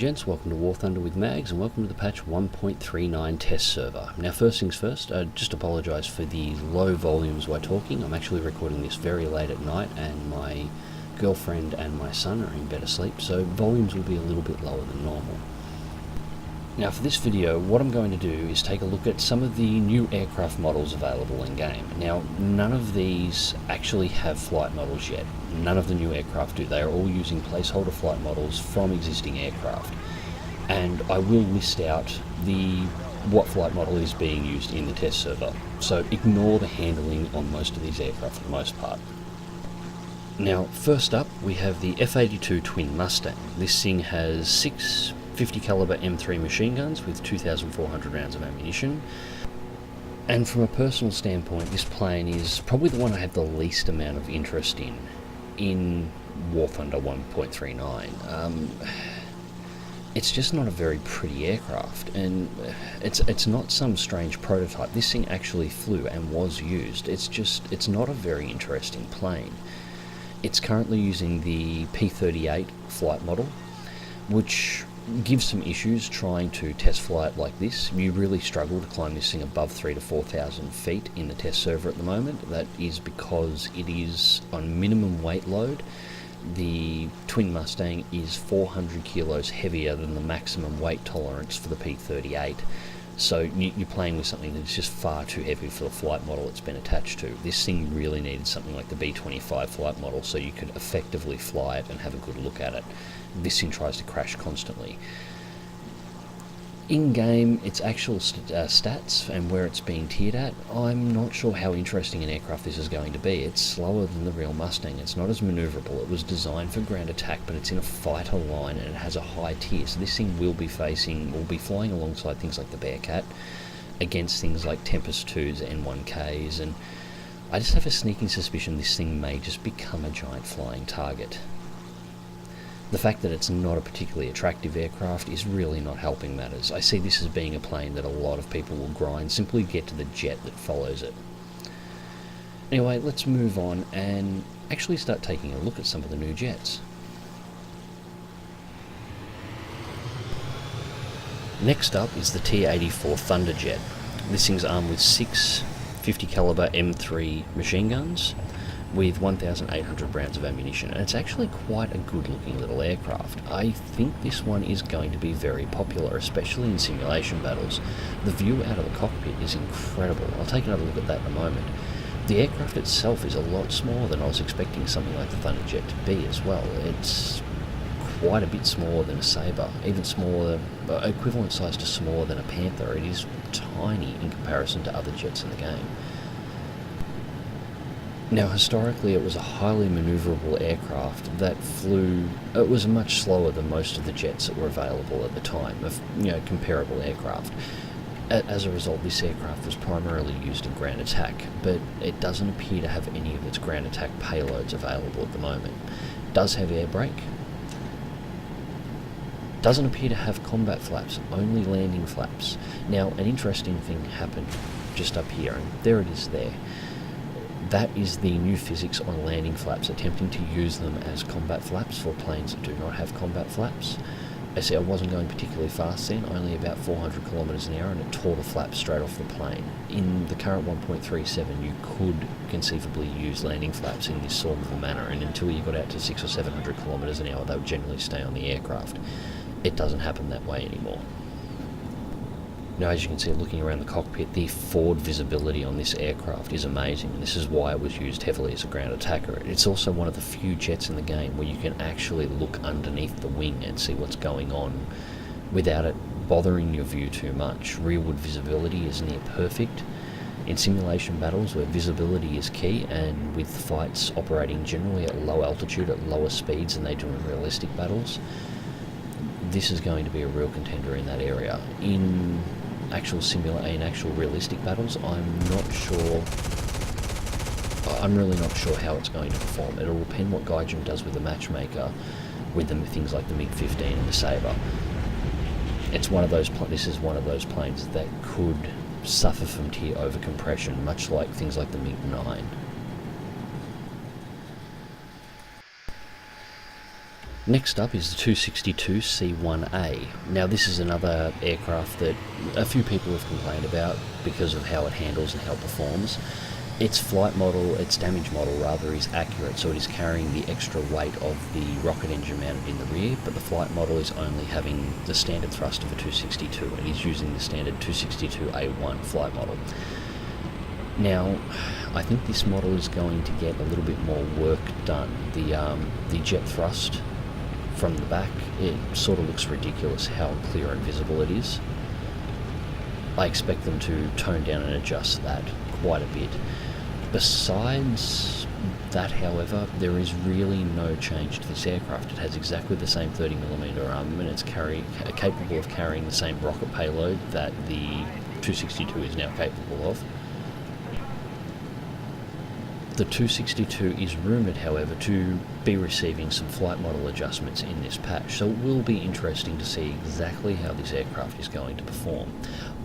gents, welcome to War Thunder with Mags and welcome to the patch 1.39 test server. Now first things first, I just apologise for the low volumes while talking. I'm actually recording this very late at night and my girlfriend and my son are in bed asleep, so volumes will be a little bit lower than normal. Now for this video, what I'm going to do is take a look at some of the new aircraft models available in game. Now none of these actually have flight models yet. None of the new aircraft do. They are all using placeholder flight models from existing aircraft. And I will list out what flight model is being used in the test server. So ignore the handling on most of these aircraft for the most part. Now first up we have the F82 Twin Mustang. This thing has 6 50 caliber M3 machine guns with 2,400 rounds of ammunition. And from a personal standpoint, this plane is probably the one I have the least amount of interest in War Thunder 1.39. It's just not a very pretty aircraft, and it's not some strange prototype. This thing actually flew and was used. It's not a very interesting plane. It's currently using the P38 flight model, which gives some issues trying to test fly it like this. You really struggle to climb this thing above 3,000 to 4,000 feet in the test server at the moment. That is because it is on minimum weight load. The Twin Mustang is 400 kilos heavier than the maximum weight tolerance for the P38. So you're playing with something that's just far too heavy for the flight model it's been attached to. This thing really needed something like the B25 flight model so you could effectively fly it and have a good look at it. This thing tries to crash constantly. In-game, its actual stats and where it's being tiered at, I'm not sure how interesting an aircraft this is going to be. It's slower than the real Mustang, it's not as manoeuvrable. It was designed for ground attack, but it's in a fighter line and it has a high tier, so this thing will be flying alongside things like the Bearcat, against things like Tempest 2s, N1Ks, and I just have a sneaking suspicion this thing may just become a giant flying target. The fact that it's not a particularly attractive aircraft is really not helping matters. I see this as being a plane that a lot of people will grind simply to get to the jet that follows it. Anyway, let's move on and actually start taking a look at some of the new jets. Next up is the T84 Thunderjet. This thing's armed with 6 50 caliber M3 machine guns with 1,800 rounds of ammunition, and it's actually quite a good looking little aircraft. I think this one is going to be very popular, especially in simulation battles. The view out of the cockpit is incredible. I'll take another look at that in a moment. The aircraft itself is a lot smaller than I was expecting something like the Thunderjet to be as well. It's quite a bit smaller than a Sabre, even smaller, equivalent size to smaller than a Panther. It is tiny in comparison to other jets in the game. Now historically it was a highly manoeuvrable aircraft that flew, it was much slower than most of the jets that were available at the time, of comparable aircraft. As a result, this aircraft was primarily used in ground attack, but it doesn't appear to have any of its ground attack payloads available at the moment. It does have air brake, doesn't appear to have combat flaps, only landing flaps. Now an interesting thing happened just up here, and there it is there. That is the new physics on landing flaps, attempting to use them as combat flaps for planes that do not have combat flaps. I see I wasn't going particularly fast then, only about 400 kilometers an hour, and it tore the flaps straight off the plane. In the current 1.37 you could conceivably use landing flaps in this sort of a manner, and until you got out to 600 or 700 kilometers an hour they would generally stay on the aircraft. It doesn't happen that way anymore. Now as you can see, looking around the cockpit, the forward visibility on this aircraft is amazing, and this is why it was used heavily as a ground attacker. It's also one of the few jets in the game where you can actually look underneath the wing and see what's going on without it bothering your view too much. Rearward visibility is near perfect. In simulation battles where visibility is key, and with fights operating generally at low altitude, at lower speeds than they do in realistic battles, this is going to be a real contender in that area. In actual realistic battles, I'm really not sure how it's going to perform. It'll depend what Gaijin does with the matchmaker, with things like the MiG-15 and the Sabre. This is one of those planes that could suffer from tier overcompression, much like things like the MiG-9. Next up is the 262 C1A. Now this is another aircraft that a few people have complained about because of how it handles and how it performs. Its flight model, its damage model rather, is accurate, so it is carrying the extra weight of the rocket engine mounted in the rear, but the flight model is only having the standard thrust of a 262, and is using the standard 262A1 flight model. Now, I think this model is going to get a little bit more work done. The jet thrust from the back, it sort of looks ridiculous how clear and visible it is. I expect them to tone down and adjust that quite a bit. Besides that, however, there is really no change to this aircraft. It has exactly the same 30mm armament. It's capable of carrying the same rocket payload that the 262 is now capable of. The 262 is rumoured, however, to be receiving some flight model adjustments in this patch, so it will be interesting to see exactly how this aircraft is going to perform.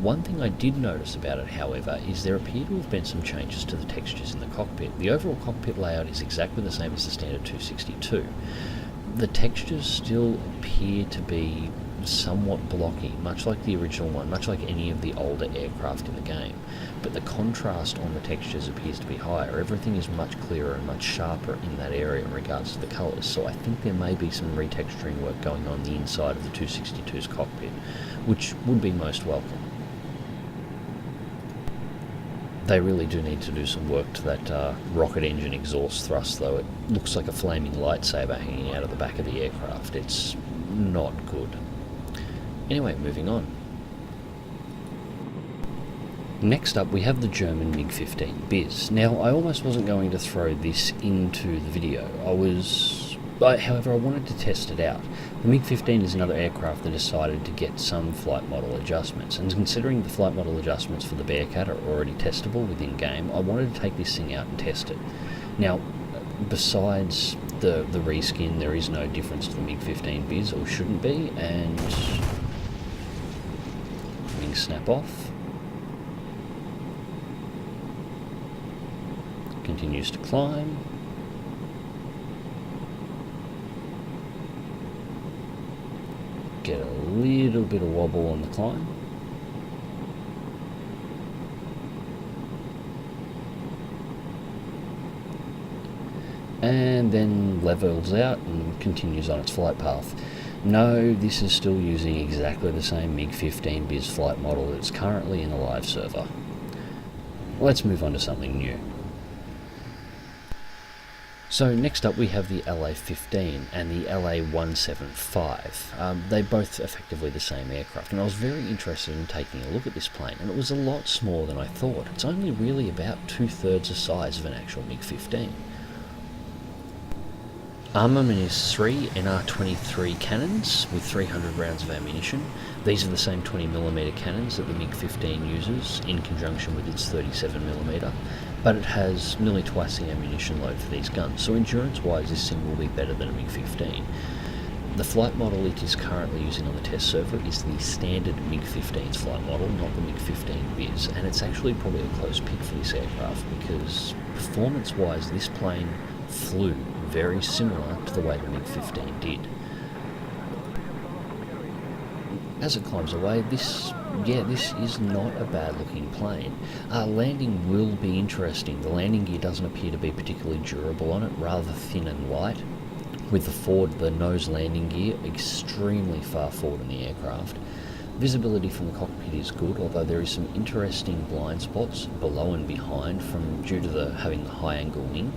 One thing I did notice about it, however, is there appear to have been some changes to the textures in the cockpit. The overall cockpit layout is exactly the same as the standard 262. The textures still appear to be somewhat blocky, much like the original one, much like any of the older aircraft in the game, but the contrast on the textures appears to be higher. Everything is much clearer and much sharper in that area in regards to the colours, so I think there may be some retexturing work going on the inside of the 262's cockpit, which would be most welcome. They really do need to do some work to that rocket engine exhaust thrust, though. It looks like a flaming lightsaber hanging out of the back of the aircraft. It's not good. Anyway, moving on. Next up, we have the German MiG-15 Biz. Now, I almost wasn't going to throw this into the video. However, I wanted to test it out. The MiG-15 is another aircraft that decided to get some flight model adjustments, and considering the flight model adjustments for the Bearcat are already testable within game, I wanted to take this thing out and test it. Now, besides the reskin, there is no difference to the MiG-15 Biz, or shouldn't be, and wings snap off. Continues to climb. Get a little bit of wobble on the climb. And then levels out and continues on its flight path. No, this is still using exactly the same MiG-15 Biz flight model that's currently in a live server. Let's move on to something new. So next up we have the LA-15 and the LA-175. They're both effectively the same aircraft, and I was very interested in taking a look at this plane, and it was a lot smaller than I thought. It's only really about 2/3 the size of an actual MiG-15. Armament is 3 NR-23 cannons with 300 rounds of ammunition. These are the same 20mm cannons that the MiG-15 uses in conjunction with its 37mm, but it has nearly twice the ammunition load for these guns, so endurance-wise this thing will be better than a MiG-15. The flight model it is currently using on the test server is the standard MiG-15's flight model, not the MiG-15 Biz, and it's actually probably a close pick for this aircraft because performance-wise this plane flew very similar to the way the MiG-15 did. As it climbs away, this is not a bad looking plane. Landing will be interesting. The landing gear doesn't appear to be particularly durable on it, rather thin and light, with the nose landing gear extremely far forward in the aircraft. Visibility from the cockpit is good, although there is some interesting blind spots below and behind due to having the high angle wing.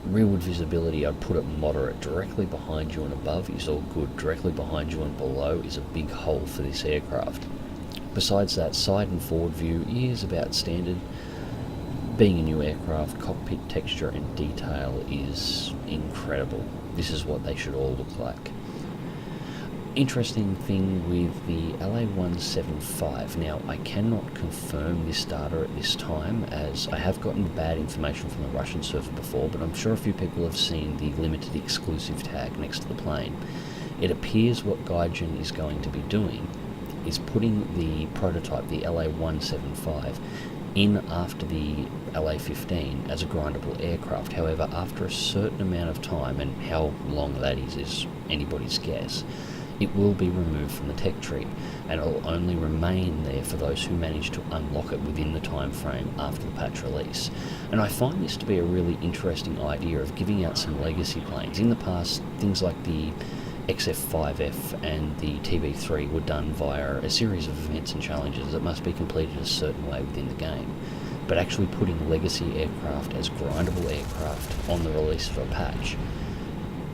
Rearward visibility, I'd put it moderate. Directly behind you and above is all good. Directly behind you and below is a big hole for this aircraft. Besides that, side and forward view is about standard. Being a new aircraft, cockpit texture and detail is incredible. This is what they should all look like. Interesting thing with the LA-175, now I cannot confirm this data at this time as I have gotten bad information from the Russian server before, but I'm sure a few people have seen the limited exclusive tag next to the plane. It appears what Gaijin is going to be doing is putting the prototype, the LA-175, in after the LA-15 as a grindable aircraft. However, after a certain amount of time, and how long that is anybody's guess, it will be removed from the tech tree, and it will only remain there for those who manage to unlock it within the time frame after the patch release. And I find this to be a really interesting idea of giving out some legacy planes. In the past, things like the XF5F and the TB3 were done via a series of events and challenges that must be completed a certain way within the game. But actually putting legacy aircraft as grindable aircraft on the release of a patch,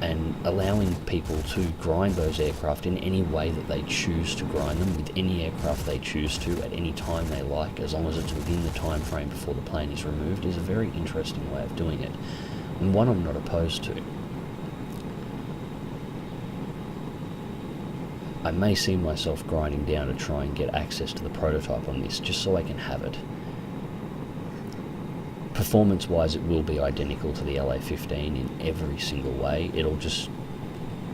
and allowing people to grind those aircraft in any way that they choose to grind them, with any aircraft they choose to, at any time they like, as long as it's within the time frame before the plane is removed, is a very interesting way of doing it, and one I'm not opposed to. I may see myself grinding down to try and get access to the prototype on this, just so I can have it. Performance-wise, it will be identical to the LA-15 in every single way. It'll just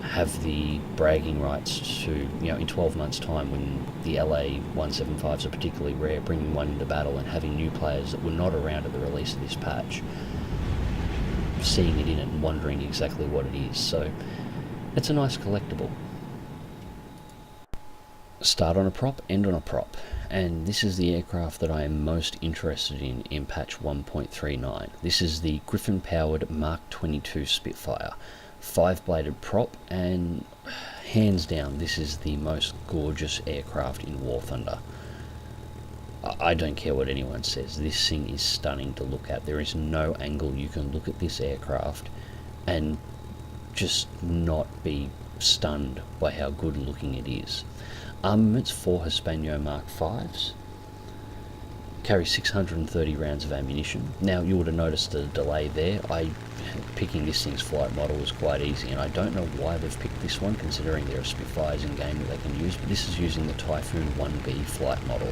have the bragging rights to, in 12 months' time, when the LA-175s are particularly rare, bringing one into battle and having new players that were not around at the release of this patch, seeing it in it and wondering exactly what it is. So it's a nice collectible. Start on a prop, end on a prop, and this is the aircraft that I am most interested in patch 1.39. This is the Griffin powered Mark 22 Spitfire, 5-bladed prop, and hands down this is the most gorgeous aircraft in War Thunder. I don't care what anyone says, this thing is stunning to look at. There is no angle you can look at this aircraft and just not be stunned by how good looking it is. Armaments 4 Hispano Mark 5s, carry 630 rounds of ammunition. Now you would have noticed the delay there. Picking this thing's flight model was quite easy, and I don't know why they've picked this one, considering there are Spitfires in game that they can use, but this is using the Typhoon 1B flight model.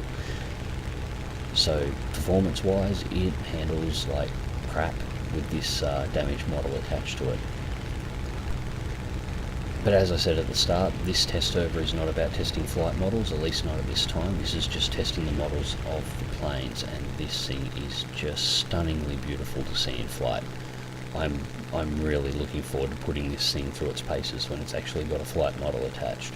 So performance wise, it handles like crap with this damaged model attached to it. But as I said at the start, this test server is not about testing flight models, at least not at this time. This is just testing the models of the planes, and this thing is just stunningly beautiful to see in flight. I'm really looking forward to putting this thing through its paces when it's actually got a flight model attached.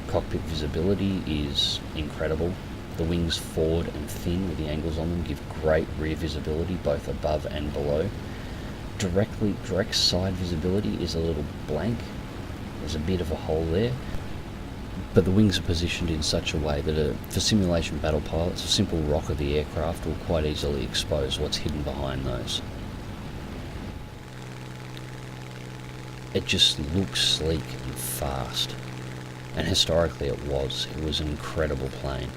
Cockpit visibility is incredible. The wings forward and thin with the angles on them give great rear visibility both above and below. Direct side visibility is a little blank. There's a bit of a hole there, but the wings are positioned in such a way that for simulation battle pilots, a simple rock of the aircraft will quite easily expose what's hidden behind those. It just looks sleek and fast, and historically it was an incredible plane.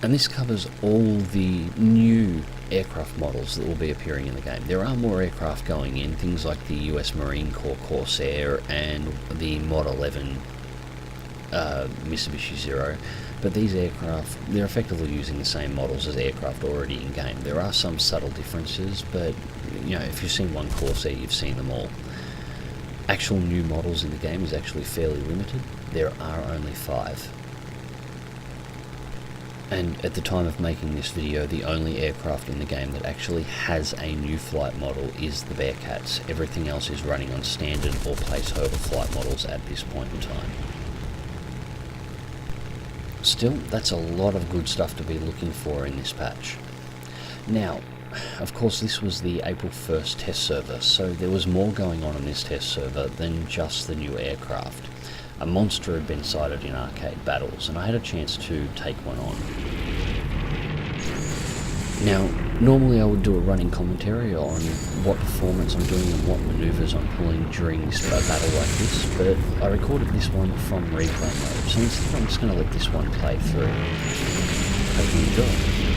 And this covers all the new aircraft models that will be appearing in the game. There are more aircraft going in, things like the US Marine Corps Corsair and the Mod 11 Mitsubishi Zero, but these aircraft, they're effectively using the same models as aircraft already in game. There are some subtle differences, but if you've seen one Corsair, you've seen them all. Actual new models in the game is actually fairly limited. There are only 5. And at the time of making this video, the only aircraft in the game that actually has a new flight model is the Bearcats. Everything else is running on standard or placeholder flight models at this point in time. Still, that's a lot of good stuff to be looking for in this patch. Now, of course this was the April 1st test server, so there was more going on in this test server than just the new aircraft. A monster had been sighted in arcade battles, and I had a chance to take one on. Now, normally I would do a running commentary on what performance I'm doing and what manoeuvres I'm pulling during this battle like this, but I recorded this one from replay mode, so instead I'm just going to let this one play through. Hope you enjoy.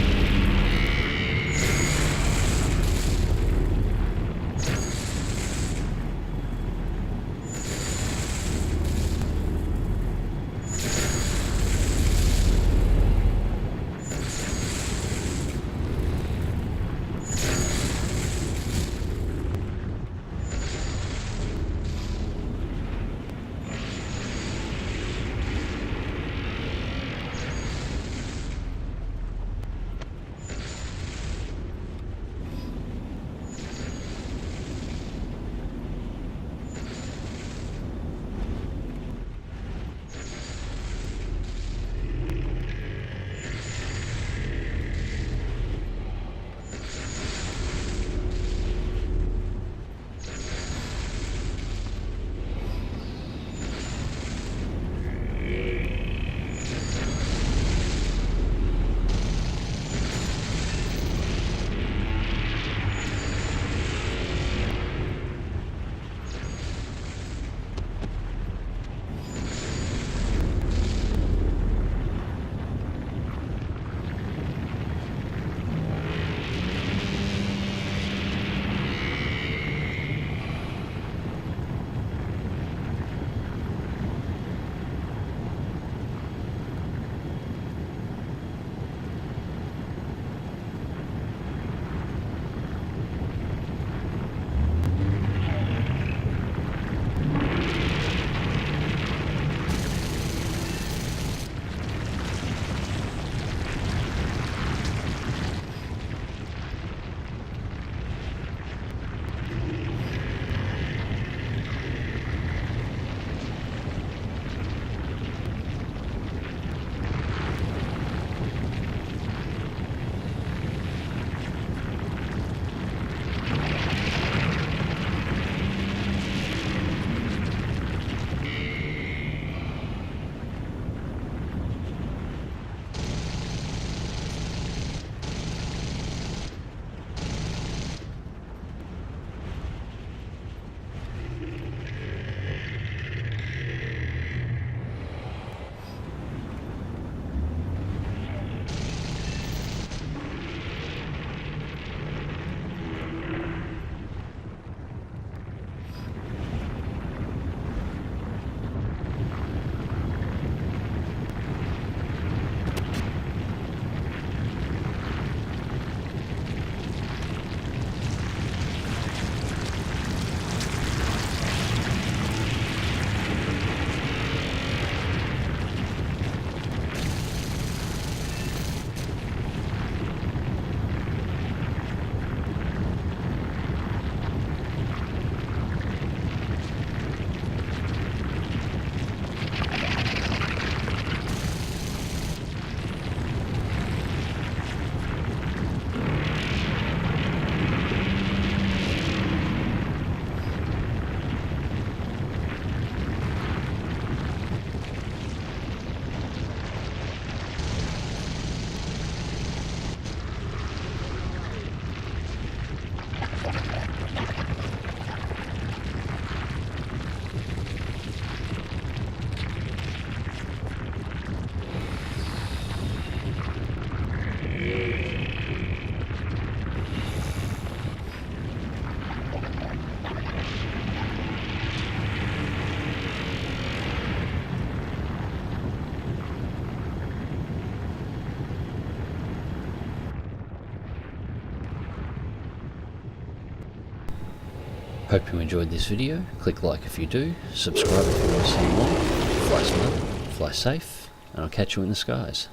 Hope you enjoyed this video. Click like if you do, subscribe if you want to see more. Fly smart, fly safe, and I'll catch you in the skies.